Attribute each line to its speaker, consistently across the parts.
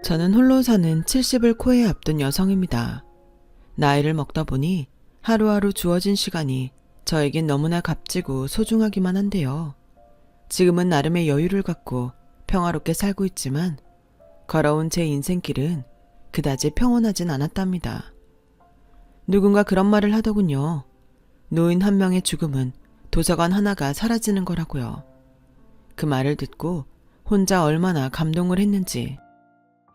Speaker 1: 저는 홀로 사는 70을 코에 앞둔 여성입니다. 나이를 먹다 보니 하루하루 주어진 시간이 저에겐 너무나 값지고 소중하기만 한데요. 지금은 나름의 여유를 갖고 평화롭게 살고 있지만 걸어온 제 인생길은 그다지 평온하진 않았답니다. 누군가 그런 말을 하더군요. 노인 한 명의 죽음은 도서관 하나가 사라지는 거라고요. 그 말을 듣고 혼자 얼마나 감동을 했는지.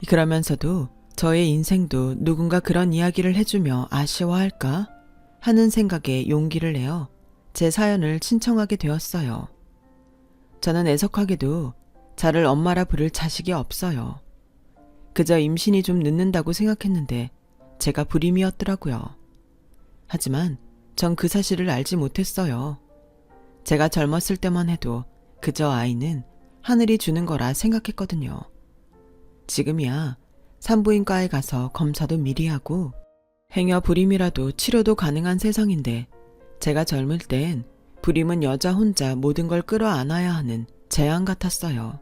Speaker 1: 그러면서도 저의 인생도 누군가 그런 이야기를 해주며 아쉬워할까 하는 생각에 용기를 내어 제 사연을 신청하게 되었어요. 저는 애석하게도 저를 엄마라 부를 자식이 없어요. 그저 임신이 좀 늦는다고 생각했는데 제가 불임이었더라고요. 하지만 전 그 사실을 알지 못했어요. 제가 젊었을 때만 해도 그저 아이는 하늘이 주는 거라 생각했거든요. 지금이야 산부인과에 가서 검사도 미리 하고 행여 불임이라도 치료도 가능한 세상인데 제가 젊을 땐 불임은 여자 혼자 모든 걸 끌어안아야 하는 재앙 같았어요.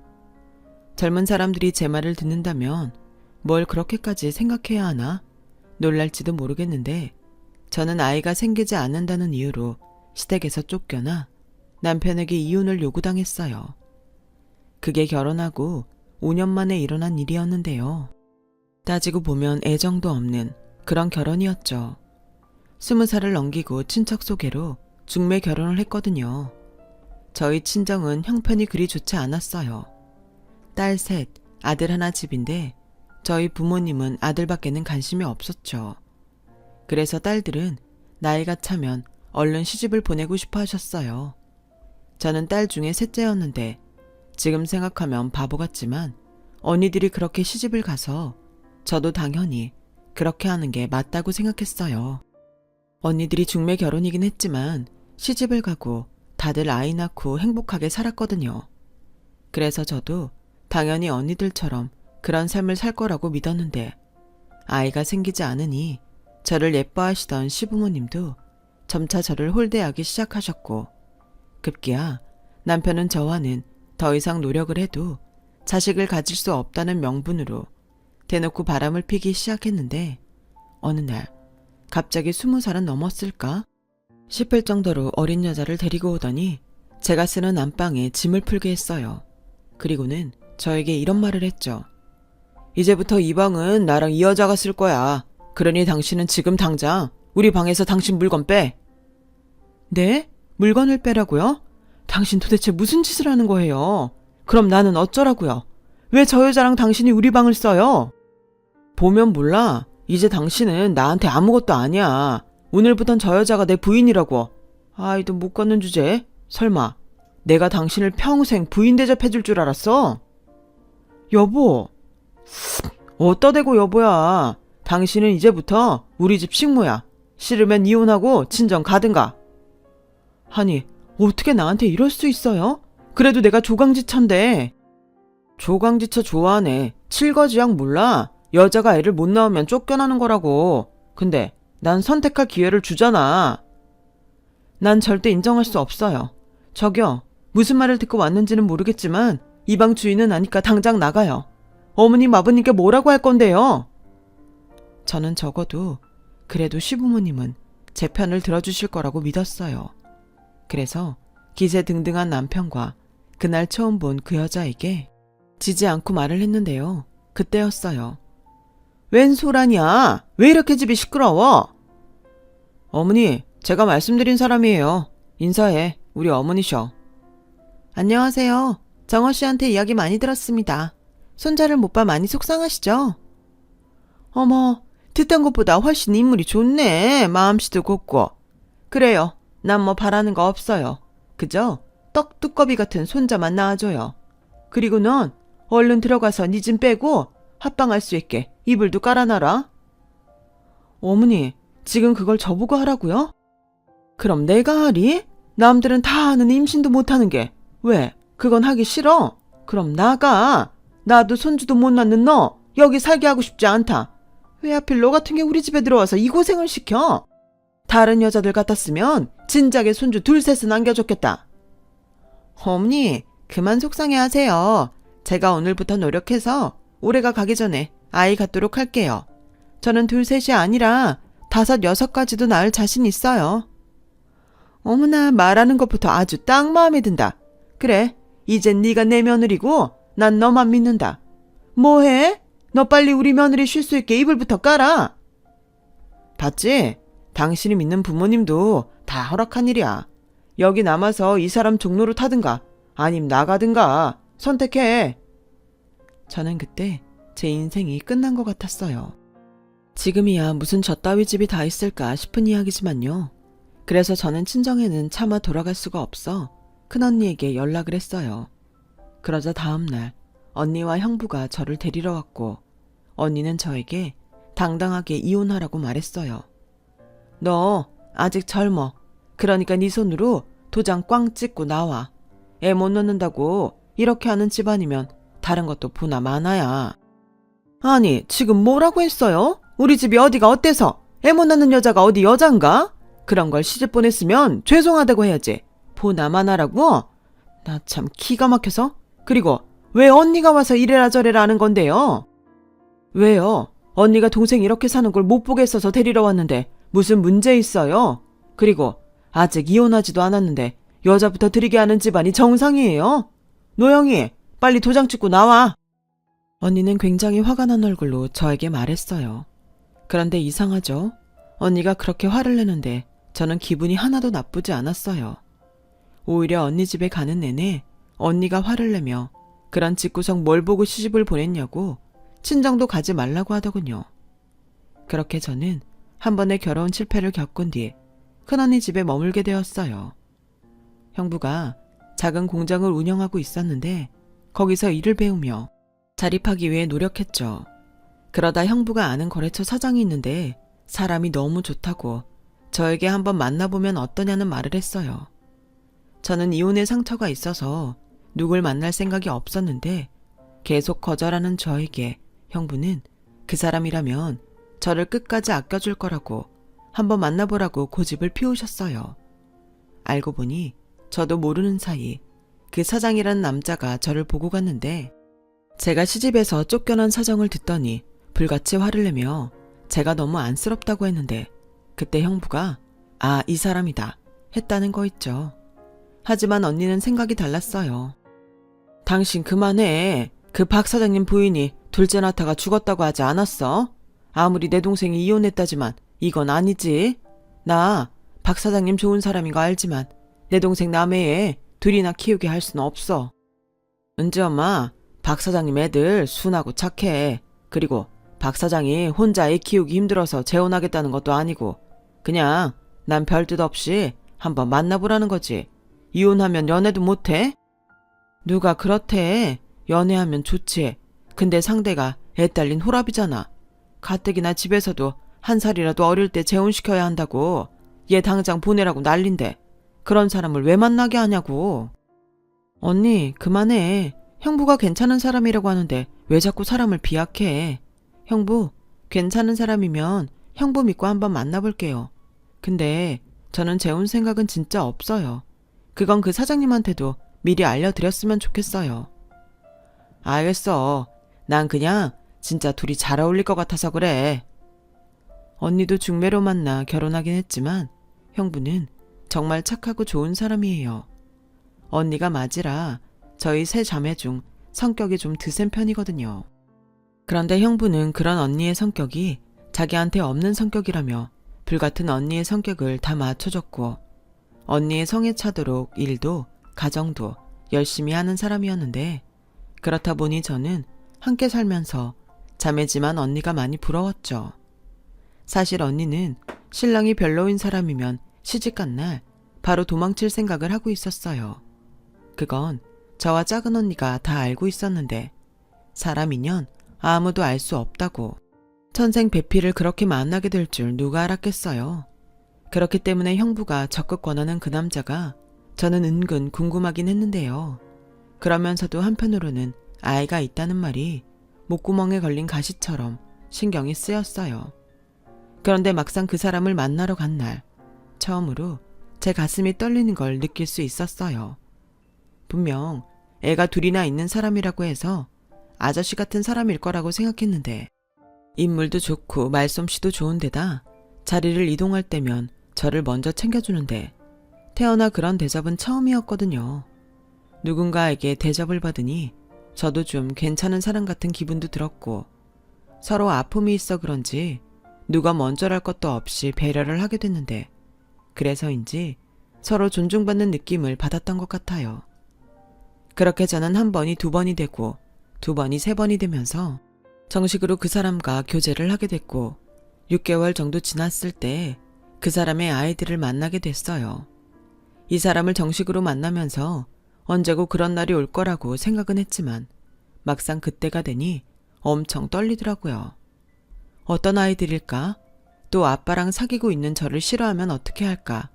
Speaker 1: 젊은 사람들이 제 말을 듣는다면 뭘 그렇게까지 생각해야 하나 놀랄지도 모르겠는데 저는 아이가 생기지 않는다는 이유로 시댁에서 쫓겨나 남편에게 이혼을 요구당했어요. 그게 결혼하고 5년 만에 일어난 일이었는데요. 따지고 보면 애정도 없는 그런 결혼이었죠. 20살을 넘기고 친척 소개로 중매 결혼을 했거든요. 저희 친정은 형편이 그리 좋지 않았어요. 딸 셋, 아들 하나 집인데 저희 부모님은 아들밖에는 관심이 없었죠. 그래서 딸들은 나이가 차면 얼른 시집을 보내고 싶어 하셨어요. 저는 딸 중에 셋째였는데 지금 생각하면 바보 같지만 언니들이 그렇게 시집을 가서 저도 당연히 그렇게 하는 게 맞다고 생각했어요. 언니들이 중매 결혼이긴 했지만 시집을 가고 다들 아이 낳고 행복하게 살았거든요. 그래서 저도 당연히 언니들처럼 그런 삶을 살 거라고 믿었는데 아이가 생기지 않으니 저를 예뻐하시던 시부모님도 점차 저를 홀대하기 시작하셨고 급기야 남편은 저와는 더 이상 노력을 해도 자식을 가질 수 없다는 명분으로 대놓고 바람을 피기 시작했는데 어느 날 갑자기 20살은 넘었을까 싶을 정도로 어린 여자를 데리고 오더니 제가 쓰는 안방에 짐을 풀게 했어요. 그리고는 저에게 이런 말을 했죠. 이제부터 이 방은 나랑 이 여자가 쓸 거야. 그러니 당신은 지금 당장 우리 방에서 당신 물건 빼. 네? 물건을 빼라고요? 당신 도대체 무슨 짓을 하는 거예요? 그럼 나는 어쩌라고요? 왜 저 여자랑 당신이 우리 방을 써요? 보면 몰라. 이제 당신은 나한테 아무것도 아니야. 오늘부턴 저 여자가 내 부인이라고. 아이도 못 걷는 주제. 설마 내가 당신을 평생 부인 대접해줄 줄 알았어? 여보. 어따 대고 여보야. 당신은 이제부터 우리 집 식모야. 싫으면 이혼하고 친정 가든가. 아니 어떻게 나한테 이럴 수 있어요? 그래도 내가 조강지처인데. 조강지처 좋아하네. 칠거지약 몰라? 여자가 애를 못 낳으면 쫓겨나는 거라고. 근데 난 선택할 기회를 주잖아. 난 절대 인정할 수 없어요. 저기요. 무슨 말을 듣고 왔는지는 모르겠지만 이 방 주인은 아니까 당장 나가요. 어머님 아버님께 뭐라고 할 건데요? 저는 적어도 그래도 시부모님은 제 편을 들어주실 거라고 믿었어요. 그래서 기세등등한 남편과 그날 처음 본 그 여자에게 지지 않고 말을 했는데요. 그때였어요. 웬 소란이야? 왜 이렇게 집이 시끄러워? 어머니, 제가 말씀드린 사람이에요. 인사해. 우리 어머니셔. 안녕하세요. 정호 씨한테 이야기 많이 들었습니다. 손자를 못 봐 많이 속상하시죠? 어머, 듣던 것보다 훨씬 인물이 좋네. 마음씨도 곱고. 그래요. 난 뭐 바라는 거 없어요. 그저 떡 두꺼비 같은 손자만 낳아줘요. 그리고 넌 얼른 들어가서 니 짐 빼고 합방할 수 있게 이불도 깔아놔라. 어머니, 지금 그걸 저보고 하라고요? 그럼 내가 하리? 남들은 다 하는 임신도 못하는 게 왜? 그건 하기 싫어? 그럼 나가. 나도 손주도 못 낳는 너 여기 살게 하고 싶지 않다. 왜 하필 너 같은 게 우리 집에 들어와서 이 고생을 시켜? 다른 여자들 같았으면 진작에 손주 둘 셋은 안겨줬겠다. 어머니, 그만 속상해 하세요. 제가 오늘부터 노력해서 올해가 가기 전에 아이 갖도록 할게요. 저는 둘, 셋이 아니라 5, 6까지도 낳을 자신 있어요. 어머나, 말하는 것부터 아주 딱 마음에 든다. 그래, 이젠 네가 내 며느리고 난 너만 믿는다. 뭐해? 너 빨리 우리 며느리 쉴 수 있게 이불부터 깔아. 봤지? 당신이 믿는 부모님도 다 허락한 일이야. 여기 남아서 이 사람 종로로 타든가 아님 나가든가 선택해. 저는 그때 제 인생이 끝난 것 같았어요. 지금이야 무슨 저따위 집이 다 있을까 싶은 이야기지만요. 그래서 저는 친정에는 차마 돌아갈 수가 없어 큰언니에게 연락을 했어요. 그러자 다음날 언니와 형부가 저를 데리러 왔고 언니는 저에게 당당하게 이혼하라고 말했어요. 너 아직 젊어. 그러니까 네 손으로 도장 꽝 찍고 나와. 애 못 낳는다고 이렇게 하는 집안이면 다른 것도 보나 마나야. 아니, 지금 뭐라고 했어요? 우리 집이 어디가 어때서? 애 못 낳는 여자가 어디 여잔가? 그런 걸 시집 보냈으면 죄송하다고 해야지. 보나 마나라고? 나 참 기가 막혀서. 그리고 왜 언니가 와서 이래라 저래라 하는 건데요? 왜요? 언니가 동생 이렇게 사는 걸 못 보겠어서 데리러 왔는데 무슨 문제 있어요? 그리고 아직 이혼하지도 않았는데 여자부터 들이게 하는 집안이 정상이에요? 노영이, 빨리 도장 찍고 나와. 언니는 굉장히 화가 난 얼굴로 저에게 말했어요. 그런데 이상하죠? 언니가 그렇게 화를 내는데 저는 기분이 하나도 나쁘지 않았어요. 오히려 언니 집에 가는 내내 언니가 화를 내며 그런 집구석 뭘 보고 시집을 보냈냐고 친정도 가지 말라고 하더군요. 그렇게 저는 한 번의 결혼 실패를 겪은 뒤 큰언니 집에 머물게 되었어요. 형부가 작은 공장을 운영하고 있었는데 거기서 일을 배우며 자립하기 위해 노력했죠. 그러다 형부가 아는 거래처 사장이 있는데 사람이 너무 좋다고 저에게 한번 만나보면 어떠냐는 말을 했어요. 저는 이혼의 상처가 있어서 누굴 만날 생각이 없었는데 계속 거절하는 저에게 형부는 그 사람이라면 저를 끝까지 아껴줄 거라고 한번 만나보라고 고집을 피우셨어요. 알고 보니 저도 모르는 사이 그 사장이라는 남자가 저를 보고 갔는데 제가 시집에서 쫓겨난 사정을 듣더니 불같이 화를 내며 제가 너무 안쓰럽다고 했는데 그때 형부가 아, 이 사람이다 했다는 거 있죠. 하지만 언니는 생각이 달랐어요. 당신 그만해. 그 박 사장님 부인이 둘째 낳다가 죽었다고 하지 않았어? 아무리 내 동생이 이혼했다지만 이건 아니지. 나 박 사장님 좋은 사람인 거 알지만 내 동생 남해에 둘이나 키우게 할 수는 없어. 은지 엄마, 박 사장님 애들 순하고 착해. 그리고 박 사장이 혼자 애 키우기 힘들어서 재혼하겠다는 것도 아니고 그냥 난 별뜻 없이 한번 만나보라는 거지. 이혼하면 연애도 못해? 누가 그렇대. 연애하면 좋지. 근데 상대가 애 딸린 호랍이잖아. 가뜩이나 집에서도 한 살이라도 어릴 때 재혼시켜야 한다고 얘 당장 보내라고 난린데 그런 사람을 왜 만나게 하냐고. 언니 그만해. 형부가 괜찮은 사람이라고 하는데 왜 자꾸 사람을 비약해. 형부 괜찮은 사람이면 형부 믿고 한번 만나볼게요. 근데 저는 재혼 생각은 진짜 없어요. 그건 그 사장님한테도 미리 알려드렸으면 좋겠어요. 알겠어. 난 그냥 진짜 둘이 잘 어울릴 것 같아서 그래. 언니도 중매로 만나 결혼하긴 했지만 형부는 정말 착하고 좋은 사람이에요. 언니가 맞이라 저희 세 자매 중 성격이 좀 드센 편이거든요. 그런데 형부는 그런 언니의 성격이 자기한테 없는 성격이라며 불같은 언니의 성격을 다 맞춰줬고 언니의 성에 차도록 일도 가정도 열심히 하는 사람이었는데 그렇다 보니 저는 함께 살면서 자매지만 언니가 많이 부러웠죠. 사실 언니는 신랑이 별로인 사람이면 시집간 날 바로 도망칠 생각을 하고 있었어요. 그건 저와 작은 언니가 다 알고 있었는데 사람이면 아무도 알 수 없다고. 천생배필을 그렇게 만나게 될 줄 누가 알았겠어요. 그렇기 때문에 형부가 적극 권하는 그 남자가 저는 은근 궁금하긴 했는데요. 그러면서도 한편으로는 아이가 있다는 말이 목구멍에 걸린 가시처럼 신경이 쓰였어요. 그런데 막상 그 사람을 만나러 간 날 처음으로 제 가슴이 떨리는 걸 느낄 수 있었어요. 분명 애가 둘이나 있는 사람이라고 해서 아저씨 같은 사람일 거라고 생각했는데 인물도 좋고 말솜씨도 좋은데다 자리를 이동할 때면 저를 먼저 챙겨주는데 태어나 그런 대접은 처음이었거든요. 누군가에게 대접을 받으니 저도 좀 괜찮은 사람 같은 기분도 들었고 서로 아픔이 있어 그런지 누가 먼저랄 것도 없이 배려를 하게 됐는데 그래서인지 서로 존중받는 느낌을 받았던 것 같아요. 그렇게 저는 한 번이 두 번이 되고 두 번이 세 번이 되면서 정식으로 그 사람과 교제를 하게 됐고 6개월 정도 지났을 때 그 사람의 아이들을 만나게 됐어요. 이 사람을 정식으로 만나면서 언제고 그런 날이 올 거라고 생각은 했지만 막상 그때가 되니 엄청 떨리더라고요. 어떤 아이들일까? 또 아빠랑 사귀고 있는 저를 싫어하면 어떻게 할까?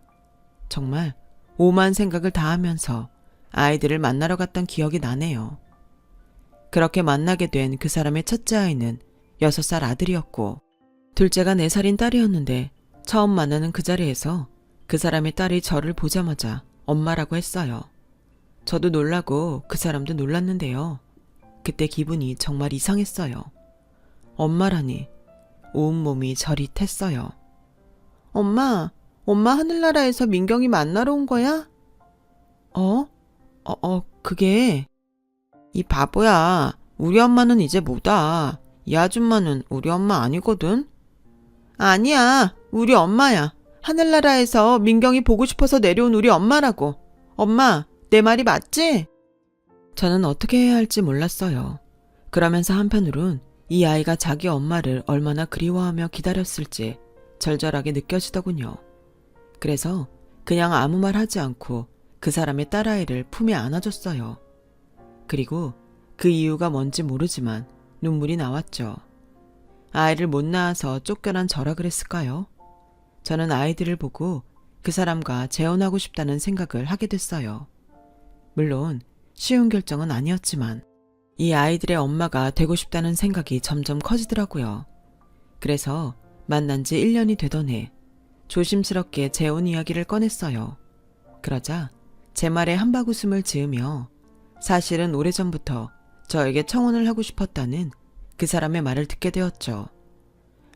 Speaker 1: 정말 오만 생각을 다 하면서 아이들을 만나러 갔던 기억이 나네요. 그렇게 만나게 된 그 사람의 첫째 아이는 6살 아들이었고 둘째가 4살인 딸이었는데 처음 만나는 그 자리에서 그 사람의 딸이 저를 보자마자 엄마라고 했어요. 저도 놀라고 그 사람도 놀랐는데요. 그때 기분이 정말 이상했어요. 엄마라니 온몸이 저릿했어요. 엄마 하늘나라에서 민경이 만나러 온 거야? 그게 이 바보야. 우리 엄마는 이제 못 와. 이 아줌마는 우리 엄마 아니거든? 아니야. 우리 엄마야. 하늘나라에서 민경이 보고 싶어서 내려온 우리 엄마라고. 엄마, 내 말이 맞지? 저는 어떻게 해야 할지 몰랐어요. 그러면서 한편으론 이 아이가 자기 엄마를 얼마나 그리워하며 기다렸을지 절절하게 느껴지더군요. 그래서 그냥 아무 말 하지 않고 그 사람의 딸아이를 품에 안아줬어요. 그리고 그 이유가 뭔지 모르지만 눈물이 나왔죠. 아이를 못 낳아서 쫓겨난 저라 그랬을까요? 저는 아이들을 보고 그 사람과 재혼하고 싶다는 생각을 하게 됐어요. 물론 쉬운 결정은 아니었지만 이 아이들의 엄마가 되고 싶다는 생각이 점점 커지더라고요. 그래서 만난 지 1년이 되던 해 조심스럽게 재혼 이야기를 꺼냈어요. 그러자 제 말에 한바구음을 지으며 사실은 오래전부터 저에게 청혼을 하고 싶었다는 그 사람의 말을 듣게 되었죠.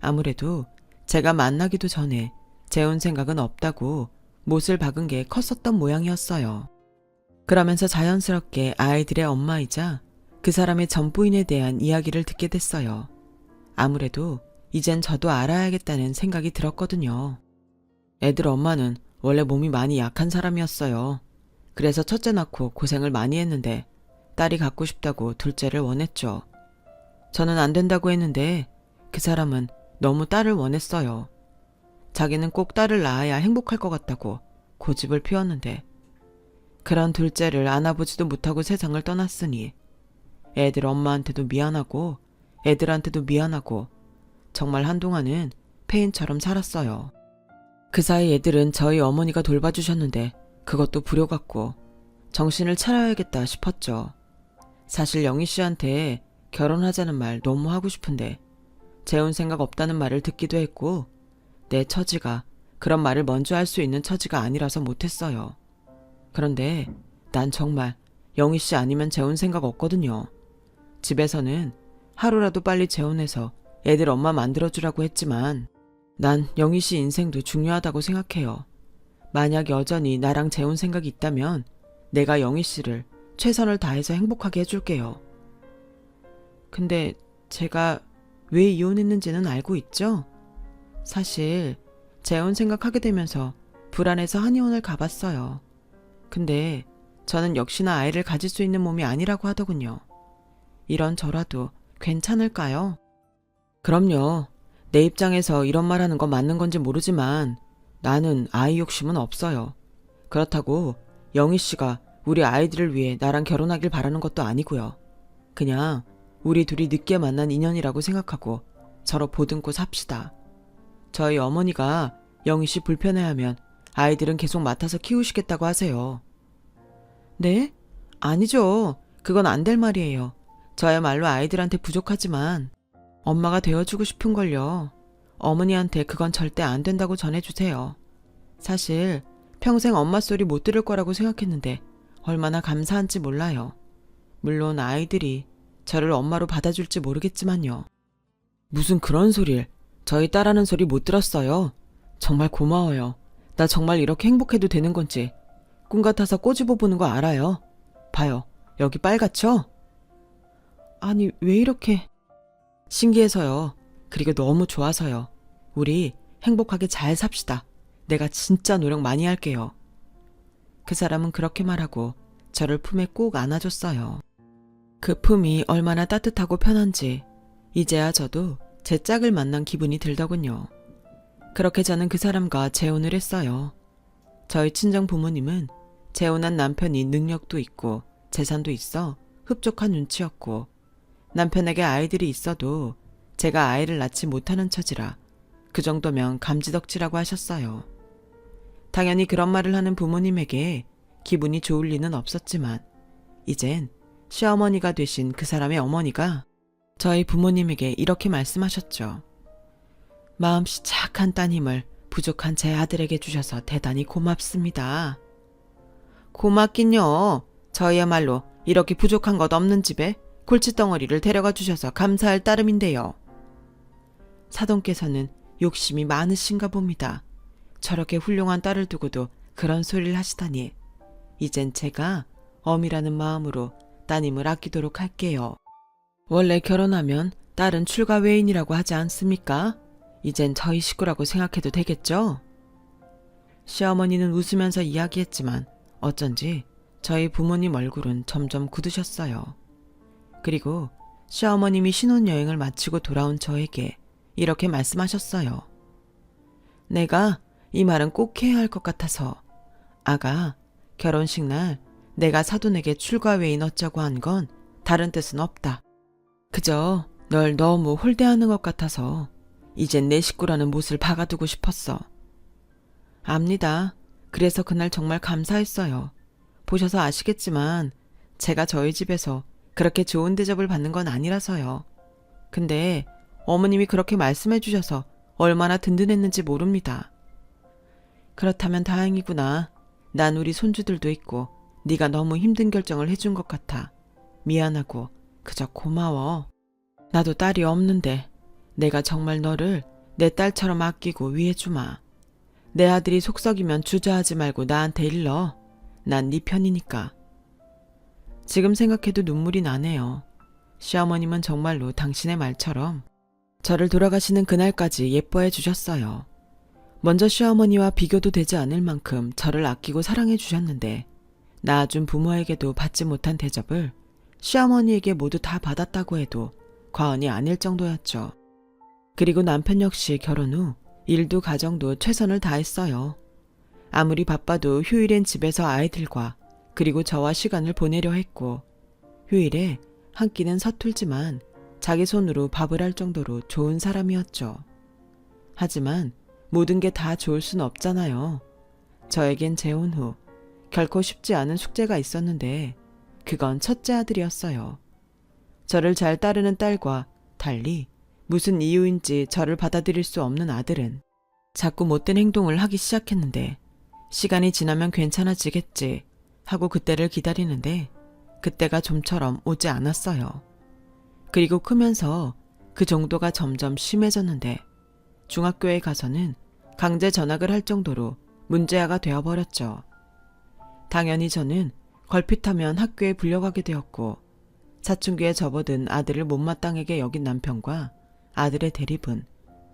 Speaker 1: 아무래도 제가 만나기도 전에 재혼 생각은 없다고 못을 박은 게 컸었던 모양이었어요. 그러면서 자연스럽게 아이들의 엄마이자 그 사람의 전부인에 대한 이야기를 듣게 됐어요. 아무래도 이젠 저도 알아야겠다는 생각이 들었거든요. 애들 엄마는 원래 몸이 많이 약한 사람이었어요. 그래서 첫째 낳고 고생을 많이 했는데 딸이 갖고 싶다고 둘째를 원했죠. 저는 안 된다고 했는데 그 사람은 너무 딸을 원했어요. 자기는 꼭 딸을 낳아야 행복할 것 같다고 고집을 피웠는데 그런 둘째를 안아보지도 못하고 세상을 떠났으니 애들 엄마한테도 미안하고 애들한테도 미안하고 정말 한동안은 폐인처럼 살았어요. 그 사이 애들은 저희 어머니가 돌봐주셨는데 그것도 불효 같고 정신을 차려야겠다 싶었죠. 사실 영희 씨한테 결혼하자는 말 너무 하고 싶은데 재혼 생각 없다는 말을 듣기도 했고 내 처지가 그런 말을 먼저 할 수 있는 처지가 아니라서 못했어요. 그런데 난 정말 영희 씨 아니면 재혼 생각 없거든요. 집에서는 하루라도 빨리 재혼해서 애들 엄마 만들어주라고 했지만 난 영희 씨 인생도 중요하다고 생각해요. 만약 여전히 나랑 재혼 생각이 있다면 내가 영희 씨를 최선을 다해서 행복하게 해줄게요. 근데 제가 왜 이혼했는지는 알고 있죠? 사실 재혼 생각하게 되면서 불안해서 한의원을 가봤어요. 근데 저는 역시나 아이를 가질 수 있는 몸이 아니라고 하더군요. 이런 저라도 괜찮을까요? 그럼요. 내 입장에서 이런 말 하는 건 맞는 건지 모르지만 나는 아이 욕심은 없어요. 그렇다고 영희 씨가 우리 아이들을 위해 나랑 결혼하길 바라는 것도 아니고요. 그냥 우리 둘이 늦게 만난 인연이라고 생각하고 서로 보듬고 삽시다. 저희 어머니가 영희 씨 불편해하면 아이들은 계속 맡아서 키우시겠다고 하세요. 네? 아니죠. 그건 안 될 말이에요. 저야말로 아이들한테 부족하지만 엄마가 되어주고 싶은걸요. 어머니한테 그건 절대 안 된다고 전해주세요. 사실 평생 엄마 소리 못 들을 거라고 생각했는데 얼마나 감사한지 몰라요. 물론 아이들이 저를 엄마로 받아줄지 모르겠지만요. 무슨 그런 소릴. 저희 딸하는 소리 못 들었어요. 정말 고마워요. 나 정말 이렇게 행복해도 되는 건지 꿈 같아서 꼬집어 보는 거 알아요. 봐요. 여기 빨갛죠? 아니, 왜 이렇게... 신기해서요. 그리고 너무 좋아서요. 우리 행복하게 잘 삽시다. 내가 진짜 노력 많이 할게요. 그 사람은 그렇게 말하고 저를 품에 꼭 안아줬어요. 그 품이 얼마나 따뜻하고 편한지 이제야 저도 제 짝을 만난 기분이 들더군요. 그렇게 저는 그 사람과 재혼을 했어요. 저희 친정 부모님은 재혼한 남편이 능력도 있고 재산도 있어 흡족한 눈치였고, 남편에게 아이들이 있어도 제가 아이를 낳지 못하는 처지라 그 정도면 감지덕지라고 하셨어요. 당연히 그런 말을 하는 부모님에게 기분이 좋을 리는 없었지만 이젠 시어머니가 되신 그 사람의 어머니가 저희 부모님에게 이렇게 말씀하셨죠. 마음씨 착한 따님을 부족한 제 아들에게 주셔서 대단히 고맙습니다. 고맙긴요. 저희야말로 이렇게 부족한 것 없는 집에 골칫덩어리를 데려가 주셔서 감사할 따름인데요. 사돈께서는 욕심이 많으신가 봅니다. 저렇게 훌륭한 딸을 두고도 그런 소리를 하시다니. 이젠 제가 엄이라는 마음으로 따님을 아끼도록 할게요. 원래 결혼하면 딸은 출가 외인이라고 하지 않습니까? 이젠 저희 식구라고 생각해도 되겠죠? 시어머니는 웃으면서 이야기했지만 어쩐지 저희 부모님 얼굴은 점점 굳으셨어요. 그리고 시어머님이 신혼여행을 마치고 돌아온 저에게 이렇게 말씀하셨어요. 내가 이 말은 꼭 해야 할 것 같아서. 아가, 결혼식 날 내가 사돈에게 출가 외인 어쩌고 한 건 다른 뜻은 없다. 그저 널 너무 홀대하는 것 같아서 이젠 내 식구라는 못을 박아두고 싶었어. 압니다. 그래서 그날 정말 감사했어요. 보셔서 아시겠지만 제가 저희 집에서 그렇게 좋은 대접을 받는 건 아니라서요. 근데 어머님이 그렇게 말씀해 주셔서 얼마나 든든했는지 모릅니다. 그렇다면 다행이구나. 난 우리 손주들도 있고 네가 너무 힘든 결정을 해준 것 같아. 미안하고 그저 고마워. 나도 딸이 없는데 내가 정말 너를 내 딸처럼 아끼고 위해주마. 내 아들이 속썩이면 주저하지 말고 나한테 일러. 난 네 편이니까. 지금 생각해도 눈물이 나네요. 시어머님은 정말로 당신의 말처럼 저를 돌아가시는 그날까지 예뻐해 주셨어요. 먼저 시어머니와 비교도 되지 않을 만큼 저를 아끼고 사랑해 주셨는데 낳아준 부모에게도 받지 못한 대접을 시어머니에게 모두 다 받았다고 해도 과언이 아닐 정도였죠. 그리고 남편 역시 결혼 후 일도 가정도 최선을 다했어요. 아무리 바빠도 휴일엔 집에서 아이들과 그리고 저와 시간을 보내려 했고, 휴일에 한 끼는 서툴지만 자기 손으로 밥을 할 정도로 좋은 사람이었죠. 하지만 모든 게 다 좋을 순 없잖아요. 저에겐 재혼 후 결코 쉽지 않은 숙제가 있었는데 그건 첫째 아들이었어요. 저를 잘 따르는 딸과 달리 무슨 이유인지 저를 받아들일 수 없는 아들은 자꾸 못된 행동을 하기 시작했는데 시간이 지나면 괜찮아지겠지 하고 그때를 기다리는데 그때가 좀처럼 오지 않았어요. 그리고 크면서 그 정도가 점점 심해졌는데 중학교에 가서는 강제 전학을 할 정도로 문제아가 되어버렸죠. 당연히 저는 걸핏하면 학교에 불려가게 되었고 사춘기에 접어든 아들을 못마땅하게 여긴 남편과 아들의 대립은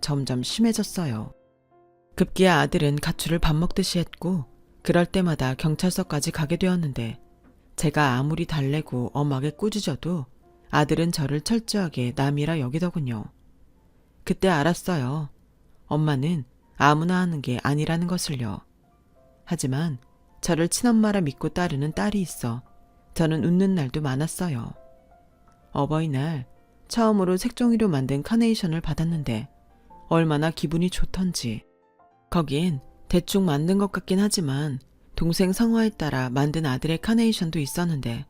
Speaker 1: 점점 심해졌어요. 급기야 아들은 가출을 밥 먹듯이 했고 그럴 때마다 경찰서까지 가게 되었는데 제가 아무리 달래고 엄하게 꾸짖어도 아들은 저를 철저하게 남이라 여기더군요. 그때 알았어요. 엄마는 아무나 하는 게 아니라는 것을요. 하지만 저를 친엄마라 믿고 따르는 딸이 있어 저는 웃는 날도 많았어요. 어버이날 처음으로 색종이로 만든 카네이션을 받았는데 얼마나 기분이 좋던지. 거긴 대충 만든 것 같긴 하지만 동생 성화에 따라 만든 아들의 카네이션도 있었는데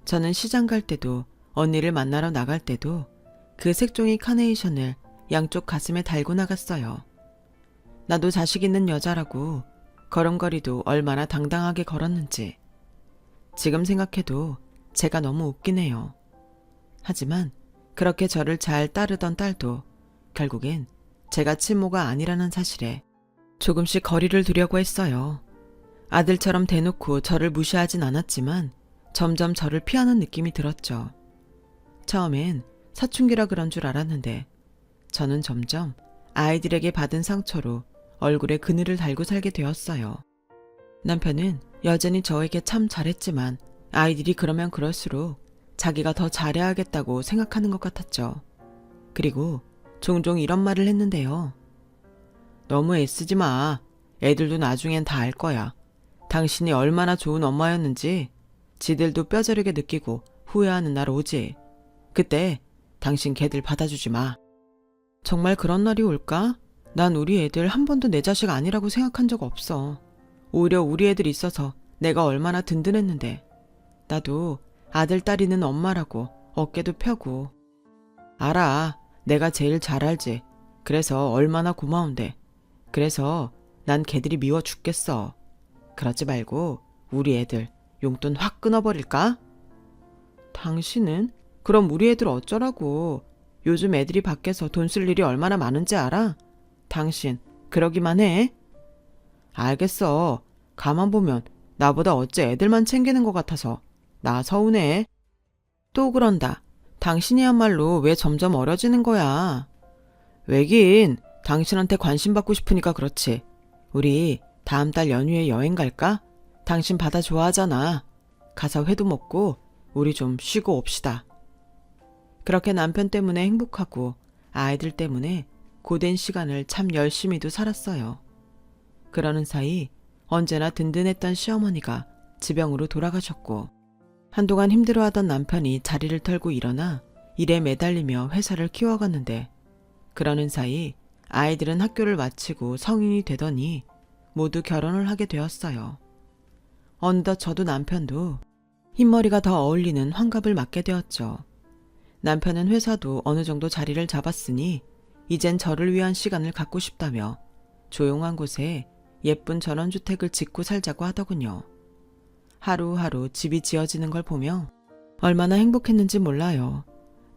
Speaker 1: 저는 시장 갈 때도 언니를 만나러 나갈 때도 그 색종이 카네이션을 양쪽 가슴에 달고 나갔어요. 나도 자식 있는 여자라고 걸음걸이도 얼마나 당당하게 걸었는지. 지금 생각해도 제가 너무 웃기네요. 하지만 그렇게 저를 잘 따르던 딸도 결국엔 제가 친모가 아니라는 사실에 조금씩 거리를 두려고 했어요. 아들처럼 대놓고 저를 무시하진 않았지만 점점 저를 피하는 느낌이 들었죠. 처음엔 사춘기라 그런 줄 알았는데 저는 점점 아이들에게 받은 상처로 얼굴에 그늘을 달고 살게 되었어요. 남편은 여전히 저에게 참 잘했지만 아이들이 그러면 그럴수록 자기가 더 잘해야겠다고 생각하는 것 같았죠. 그리고 종종 이런 말을 했는데요. 너무 애쓰지 마. 애들도 나중엔 다 알 거야. 당신이 얼마나 좋은 엄마였는지 지들도 뼈저리게 느끼고 후회하는 날 오지. 그때 당신 걔들 받아주지 마. 정말 그런 날이 올까? 난 우리 애들 한 번도 내 자식 아니라고 생각한 적 없어. 오히려 우리 애들 있어서 내가 얼마나 든든했는데. 나도 아들, 딸 있는 엄마라고 어깨도 펴고. 알아. 내가 제일 잘 알지. 그래서 얼마나 고마운데. 그래서 난 걔들이 미워 죽겠어. 그러지 말고 우리 애들 용돈 확 끊어버릴까? 당신은? 그럼 우리 애들 어쩌라고. 요즘 애들이 밖에서 돈 쓸 일이 얼마나 많은지 알아? 당신 그러기만 해? 알겠어. 가만 보면 나보다 어째 애들만 챙기는 것 같아서 나 서운해. 또 그런다. 당신이야말로 왜 점점 어려지는 거야. 왜긴 당신한테 관심 받고 싶으니까 그렇지. 우리 다음 달 연휴에 여행 갈까? 당신 바다 좋아하잖아. 가서 회도 먹고 우리 좀 쉬고 옵시다. 그렇게 남편 때문에 행복하고 아이들 때문에 고된 시간을 참 열심히도 살았어요. 그러는 사이 언제나 든든했던 시어머니가 지병으로 돌아가셨고 한동안 힘들어하던 남편이 자리를 털고 일어나 일에 매달리며 회사를 키워갔는데 그러는 사이 아이들은 학교를 마치고 성인이 되더니 모두 결혼을 하게 되었어요. 어느덧 저도 남편도 흰머리가 더 어울리는 환갑을 맞게 되었죠. 남편은 회사도 어느 정도 자리를 잡았으니 이젠 저를 위한 시간을 갖고 싶다며 조용한 곳에 예쁜 전원주택을 짓고 살자고 하더군요. 하루하루 집이 지어지는 걸 보며 얼마나 행복했는지 몰라요.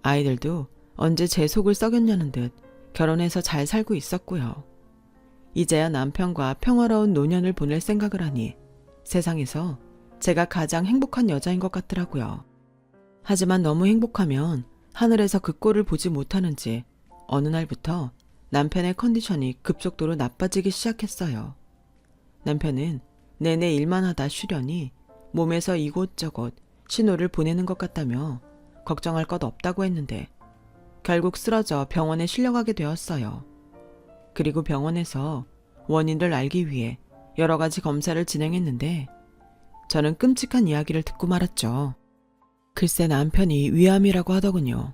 Speaker 1: 아이들도 언제 제 속을 썩였냐는 듯 결혼해서 잘 살고 있었고요. 이제야 남편과 평화로운 노년을 보낼 생각을 하니 세상에서 제가 가장 행복한 여자인 것 같더라고요. 하지만 너무 행복하면 하늘에서 그 꼴을 보지 못하는지 어느 날부터 남편의 컨디션이 급속도로 나빠지기 시작했어요. 남편은 내내 일만 하다 쉬려니 몸에서 이곳저곳 신호를 보내는 것 같다며 걱정할 것 없다고 했는데 결국 쓰러져 병원에 실려가게 되었어요. 그리고 병원에서 원인을 알기 위해 여러 가지 검사를 진행했는데 저는 끔찍한 이야기를 듣고 말았죠. 글쎄 남편이 위암이라고 하더군요.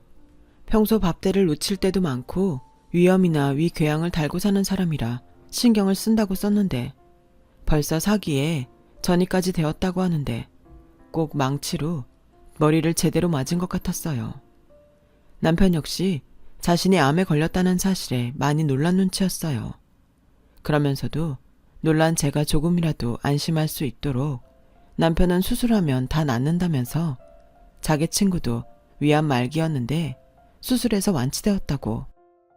Speaker 1: 평소 밥대를 놓칠 때도 많고 위염이나 위궤양을 달고 사는 사람이라 신경을 쓴다고 썼는데 벌써 사기에 전이까지 되었다고 하는데 꼭 망치로 머리를 제대로 맞은 것 같았어요. 남편 역시 자신이 암에 걸렸다는 사실에 많이 놀란 눈치였어요. 그러면서도 놀란 제가 조금이라도 안심할 수 있도록 남편은 수술하면 다 낫는다면서 자기 친구도 위암 말기였는데 수술해서 완치되었다고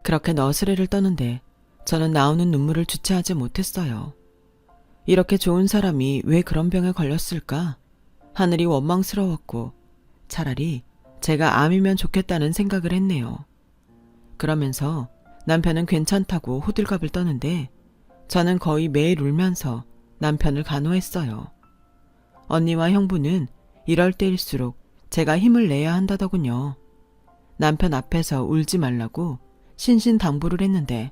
Speaker 1: 그렇게 너스레를 떠는데 저는 나오는 눈물을 주체하지 못했어요. 이렇게 좋은 사람이 왜 그런 병에 걸렸을까? 하늘이 원망스러웠고 차라리 제가 암이면 좋겠다는 생각을 했네요. 그러면서 남편은 괜찮다고 호들갑을 떠는데 저는 거의 매일 울면서 남편을 간호했어요. 언니와 형부는 이럴 때일수록 제가 힘을 내야 한다더군요. 남편 앞에서 울지 말라고 신신당부를 했는데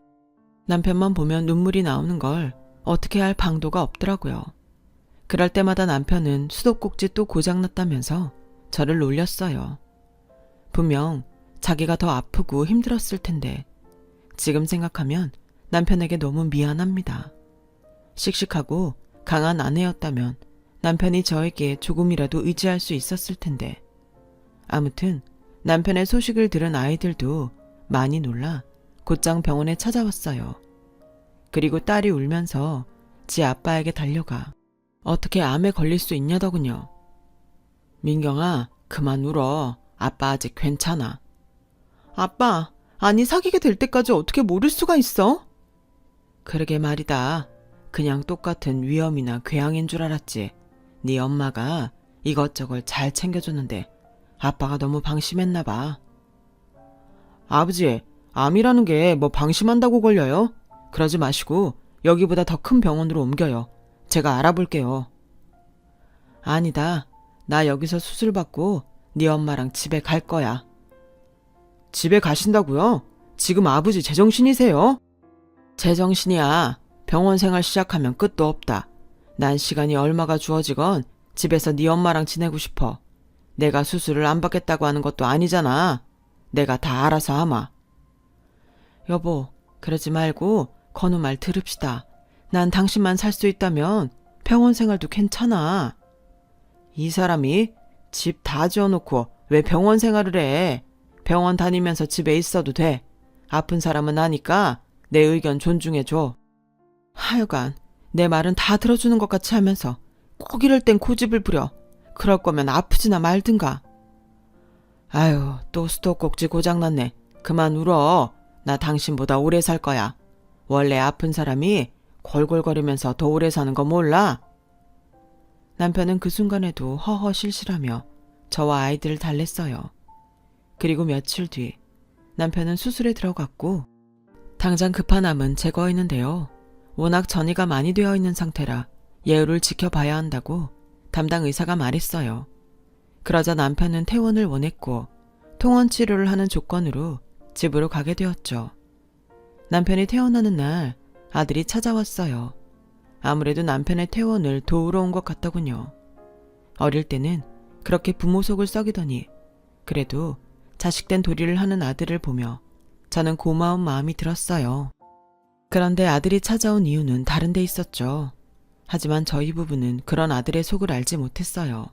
Speaker 1: 남편만 보면 눈물이 나오는 걸 어떻게 할 방도가 없더라고요. 그럴 때마다 남편은 수도꼭지 또 고장났다면서 저를 놀렸어요. 분명 자기가 더 아프고 힘들었을 텐데 지금 생각하면 남편에게 너무 미안합니다. 씩씩하고 강한 아내였다면 남편이 저에게 조금이라도 의지할 수 있었을 텐데 아무튼 남편의 소식을 들은 아이들도 많이 놀라 곧장 병원에 찾아왔어요. 그리고 딸이 울면서 지 아빠에게 달려가 어떻게 암에 걸릴 수 있냐더군요. 민경아, 그만 울어. 아빠 아직 괜찮아. 아빠, 아니, 사귀게 될 때까지 어떻게 모를 수가 있어? 그러게 말이다. 그냥 똑같은 위험이나 괴양인 줄 알았지. 네 엄마가 이것저것 잘 챙겨줬는데 아빠가 너무 방심했나 봐. 아버지, 암이라는 게 뭐 방심한다고 걸려요? 그러지 마시고 여기보다 더 큰 병원으로 옮겨요. 제가 알아볼게요. 아니다. 나 여기서 수술받고 네 엄마랑 집에 갈 거야. 집에 가신다고요? 지금 아버지 제정신이세요? 제정신이야. 병원 생활 시작하면 끝도 없다. 난 시간이 얼마가 주어지건 집에서 네 엄마랑 지내고 싶어. 내가 수술을 안 받겠다고 하는 것도 아니잖아. 내가 다 알아서 하마. 여보, 그러지 말고 건우 말 들읍시다. 난 당신만 살 수 있다면 병원 생활도 괜찮아. 이 사람이 집 다 지어놓고 왜 병원 생활을 해? 병원 다니면서 집에 있어도 돼. 아픈 사람은 아니까 내 의견 존중해줘. 하여간 내 말은 다 들어주는 것 같이 하면서 꼭 이럴 땐 고집을 부려. 그럴 거면 아프지나 말든가. 아유, 또 수도꼭지 고장났네. 그만 울어. 나 당신보다 오래 살 거야. 원래 아픈 사람이 골골거리면서 더 오래 사는 거 몰라? 남편은 그 순간에도 허허실실하며 저와 아이들을 달랬어요. 그리고 며칠 뒤 남편은 수술에 들어갔고 당장 급한 암은 제거했는데요. 워낙 전이가 많이 되어 있는 상태라 예후를 지켜봐야 한다고 담당 의사가 말했어요. 그러자 남편은 퇴원을 원했고 통원 치료를 하는 조건으로 집으로 가게 되었죠. 남편이 퇴원하는 날 아들이 찾아왔어요. 아무래도 남편의 퇴원을 도우러 온 것 같더군요. 어릴 때는 그렇게 부모 속을 썩이더니 그래도 자식된 도리를 하는 아들을 보며 저는 고마운 마음이 들었어요. 그런데 아들이 찾아온 이유는 다른 데 있었죠. 하지만 저희 부부는 그런 아들의 속을 알지 못했어요.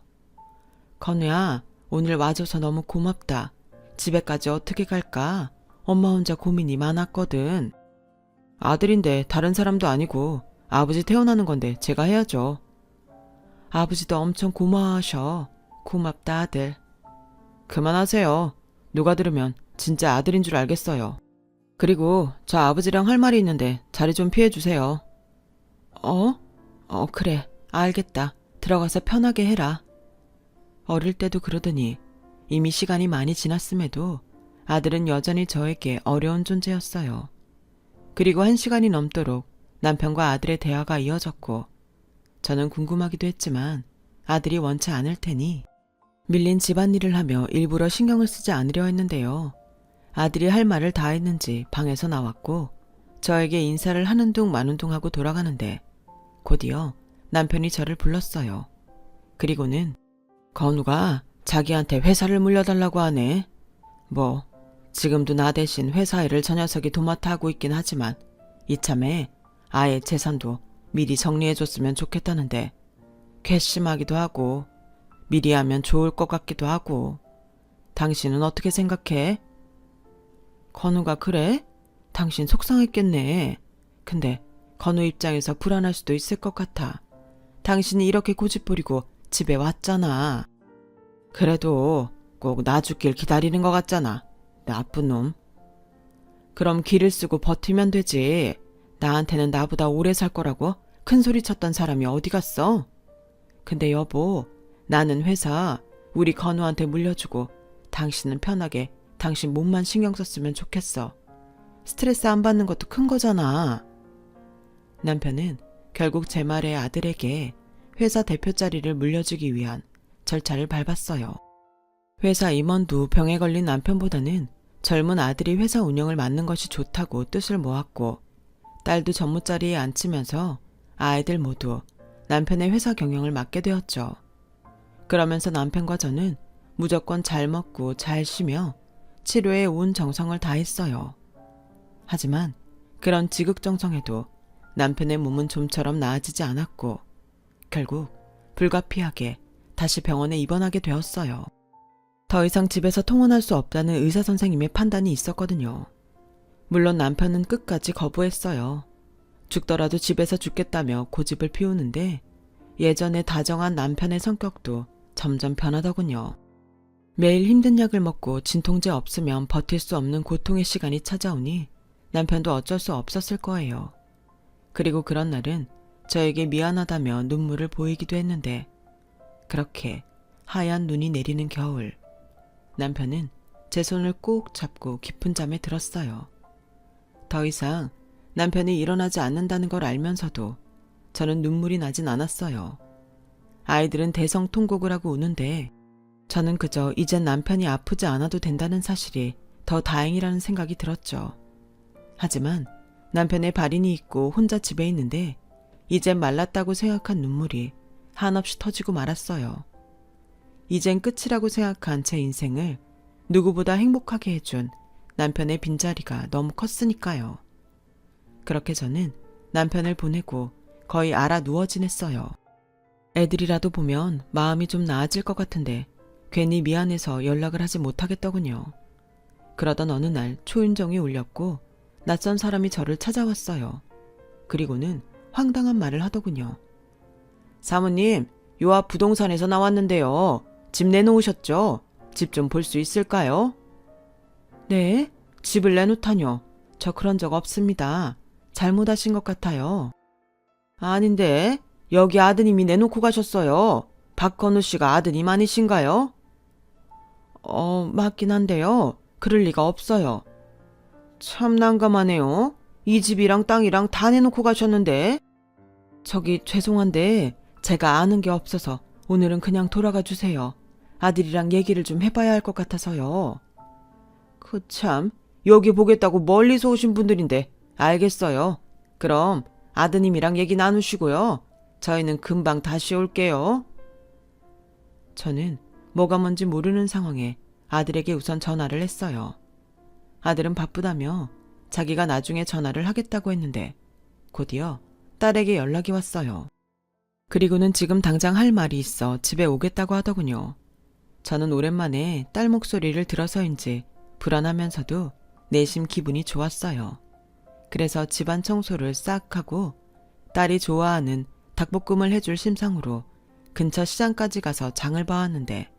Speaker 1: 건우야, 오늘 와줘서 너무 고맙다. 집에까지 어떻게 갈까? 엄마 혼자 고민이 많았거든. 아들인데 다른 사람도 아니고 아버지 태어나는 건데 제가 해야죠. 아버지도 엄청 고마워하셔. 고맙다 아들. 그만하세요. 누가 들으면 진짜 아들인 줄 알겠어요. 그리고 저 아버지랑 할 말이 있는데 자리 좀 피해주세요. 그래. 알겠다. 들어가서 편하게 해라. 어릴 때도 그러더니 이미 시간이 많이 지났음에도 아들은 여전히 저에게 어려운 존재였어요. 그리고 1시간이 넘도록 남편과 아들의 대화가 이어졌고 저는 궁금하기도 했지만 아들이 원치 않을 테니 밀린 집안일을 하며 일부러 신경을 쓰지 않으려 했는데요. 아들이 할 말을 다 했는지 방에서 나왔고 저에게 인사를 하는 둥 마는 둥 하고 돌아가는데 곧이어 남편이 저를 불렀어요. 그리고는 건우가 자기한테 회사를 물려달라고 하네. 뭐 지금도 나 대신 회사 일을 저 녀석이 도맡아 하고 있긴 하지만 이참에 아예 재산도 미리 정리해줬으면 좋겠다는데 괘씸하기도 하고 미리 하면 좋을 것 같기도 하고. 당신은 어떻게 생각해? 건우가 그래? 당신 속상했겠네. 근데 건우 입장에서 불안할 수도 있을 것 같아. 당신이 이렇게 고집부리고 집에 왔잖아. 그래도 꼭 나 죽길 기다리는 것 같잖아. 나쁜 놈. 그럼 기를 쓰고 버티면 되지. 나한테는 나보다 오래 살 거라고 큰 소리 쳤던 사람이 어디 갔어? 근데 여보, 나는 회사 우리 건우한테 물려주고 당신은 편하게 당신 몸만 신경 썼으면 좋겠어. 스트레스 안 받는 것도 큰 거잖아. 남편은 결국 제 말에 아들에게 회사 대표 자리를 물려주기 위한 절차를 밟았어요. 회사 임원도 병에 걸린 남편보다는 젊은 아들이 회사 운영을 맡는 것이 좋다고 뜻을 모았고 딸도 전무자리에 앉히면서 아이들 모두 남편의 회사 경영을 맡게 되었죠. 그러면서 남편과 저는 무조건 잘 먹고 잘 쉬며 치료에 온 정성을 다했어요. 하지만 그런 지극정성에도 남편의 몸은 좀처럼 나아지지 않았고 결국 불가피하게 다시 병원에 입원하게 되었어요. 더 이상 집에서 통원할 수 없다는 의사 선생님의 판단이 있었거든요. 물론 남편은 끝까지 거부했어요. 죽더라도 집에서 죽겠다며 고집을 피우는데 예전에 다정한 남편의 성격도 점점 변하더군요. 매일 힘든 약을 먹고 진통제 없으면 버틸 수 없는 고통의 시간이 찾아오니 남편도 어쩔 수 없었을 거예요. 그리고 그런 날은 저에게 미안하다며 눈물을 보이기도 했는데 그렇게 하얀 눈이 내리는 겨울, 남편은 제 손을 꼭 잡고 깊은 잠에 들었어요. 더 이상 남편이 일어나지 않는다는 걸 알면서도 저는 눈물이 나진 않았어요. 아이들은 대성통곡을 하고 우는데 저는 그저 이젠 남편이 아프지 않아도 된다는 사실이 더 다행이라는 생각이 들었죠. 하지만 남편의 발인이 있고 혼자 집에 있는데 이젠 말랐다고 생각한 눈물이 한없이 터지고 말았어요. 이젠 끝이라고 생각한 제 인생을 누구보다 행복하게 해준 남편의 빈자리가 너무 컸으니까요. 그렇게 저는 남편을 보내고 거의 알아 누워 지냈어요. 애들이라도 보면 마음이 좀 나아질 것 같은데 괜히 미안해서 연락을 하지 못하겠더군요. 그러던 어느 날 초인종이 울렸고 낯선 사람이 저를 찾아왔어요. 그리고는 황당한 말을 하더군요. 사모님, 요 앞 부동산에서 나왔는데요. 집 내놓으셨죠? 집 좀 볼 수 있을까요? 네, 집을 내놓다뇨. 저 그런 적 없습니다. 잘못하신 것 같아요. 아닌데, 여기 아드님이 내놓고 가셨어요. 박건우 씨가 아드님 아니신가요? 맞긴 한데요. 그럴 리가 없어요. 참 난감하네요. 이 집이랑 땅이랑 다 내놓고 가셨는데. 저기 죄송한데 제가 아는 게 없어서 오늘은 그냥 돌아가 주세요. 아들이랑 얘기를 좀 해봐야 할 것 같아서요. 참, 여기 보겠다고 멀리서 오신 분들인데 알겠어요. 그럼 아드님이랑 얘기 나누시고요. 저희는 금방 다시 올게요. 저는 뭐가 뭔지 모르는 상황에 아들에게 우선 전화를 했어요. 아들은 바쁘다며 자기가 나중에 전화를 하겠다고 했는데 곧이어 딸에게 연락이 왔어요. 그리고는 지금 당장 할 말이 있어 집에 오겠다고 하더군요. 저는 오랜만에 딸 목소리를 들어서인지 불안하면서도 내심 기분이 좋았어요. 그래서 집안 청소를 싹 하고 딸이 좋아하는 닭볶음을 해줄 심상으로 근처 시장까지 가서 장을 봐왔는데